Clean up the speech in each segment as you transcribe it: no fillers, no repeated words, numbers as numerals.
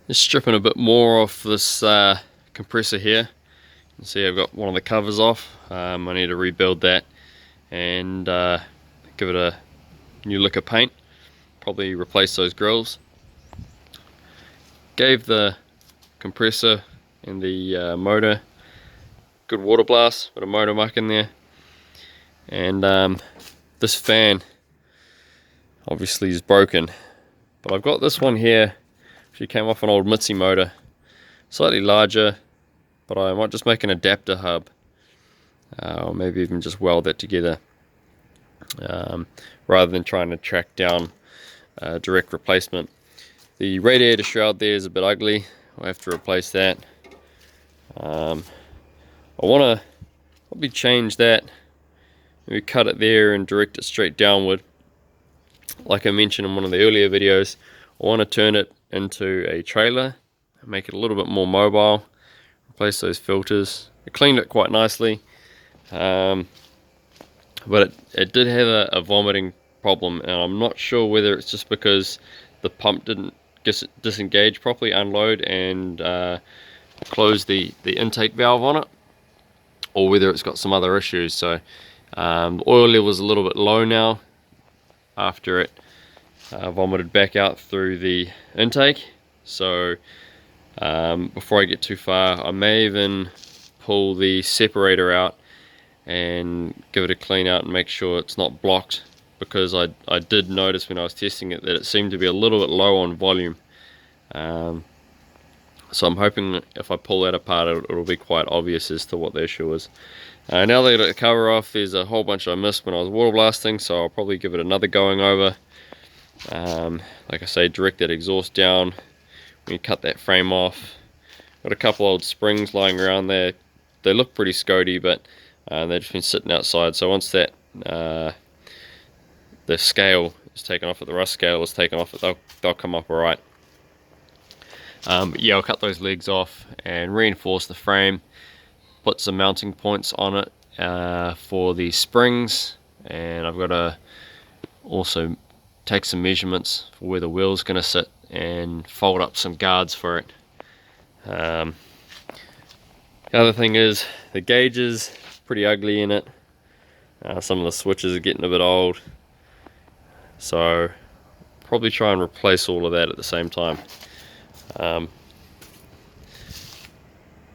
Just stripping a bit more off this compressor here. You can see I've got one of the covers off. I need to rebuild that and give it a new lick of paint. Probably replace those grills. Gave the compressor and the motor good water blast, bit of motor muck in there. And this fan obviously is broken, but I've got this one here. She came off an old Mitzi motor, slightly larger, but I might just make an adapter hub, or maybe even just weld that together, rather than trying to track down a direct replacement. The radiator shroud there is a bit ugly. I'll have to replace that. I want to probably change that, maybe cut it there and direct it straight downward. Like I mentioned in one of the earlier videos, I want to turn it into a trailer, make it a little bit more mobile, replace those filters. I cleaned it quite nicely, but it did have a vomiting problem, and I'm not sure whether it's just because the pump didn't disengage properly, unload and close the intake valve on it, or whether it's got some other issues. So the oil level is a little bit low now after it vomited back out through the intake. So before I get too far, I may even pull the separator out and give it a clean out and make sure it's not blocked, because I did notice when I was testing it that it seemed to be a little bit low on volume. So I'm hoping if I pull that apart, it'll be quite obvious as to what the issue is. Now that I got the cover off, there's a whole bunch I missed when I was water blasting, so I'll probably give it another going over. Like I say, direct that exhaust down when you cut that frame off. Got a couple old springs lying around there. They look pretty scody, but they've just been sitting outside. So once that the scale is taken off, the rust scale is taken off, they'll come up alright. But yeah, I'll cut those legs off and reinforce the frame, put some mounting points on it for the springs, and I've got to also take some measurements for where the wheel's going to sit and fold up some guards for it. The other thing is the gauges, pretty ugly in it. Some of the switches are getting a bit old, so probably try and replace all of that at the same time.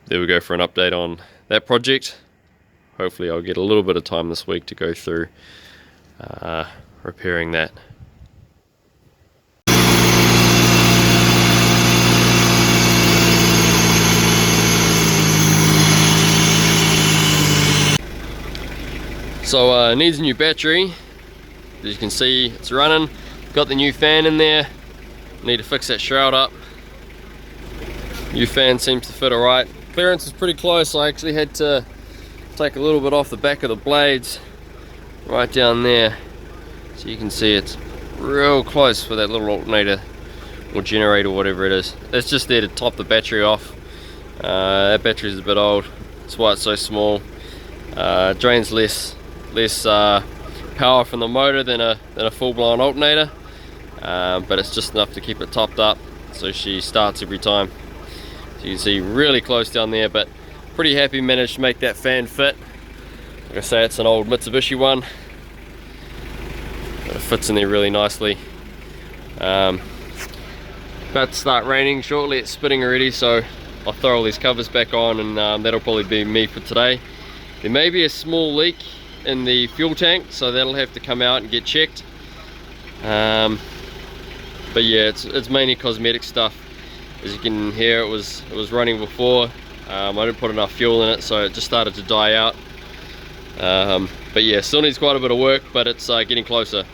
There we go for an update on that project. Hopefully I'll get a little bit of time this week to go through repairing that. So it needs a new battery. As you can see, it's running. Got the new fan in there. Need to fix that shroud up. New fan seems to fit alright. Clearance is pretty close. I actually had to take a little bit off the back of the blades right down there, so you can see it's real close for that little alternator or generator, whatever it is. It's just there to top the battery off. That battery is a bit old. That's why it's so small. Drains less power from the motor than a full-blown alternator, but it's just enough to keep it topped up so she starts every time. So you can see really close down there, but pretty happy managed to make that fan fit. Like I say, it's an old Mitsubishi one, but it fits in there really nicely. About to start raining shortly. It's spitting already, so I'll throw all these covers back on, and that'll probably be me for today. There may be a small leak in the fuel tank, so that'll have to come out and get checked. But yeah, it's mainly cosmetic stuff. As you can hear, it was running before. I didn't put enough fuel in it, so it just started to die out. But yeah, still needs quite a bit of work, but it's getting closer.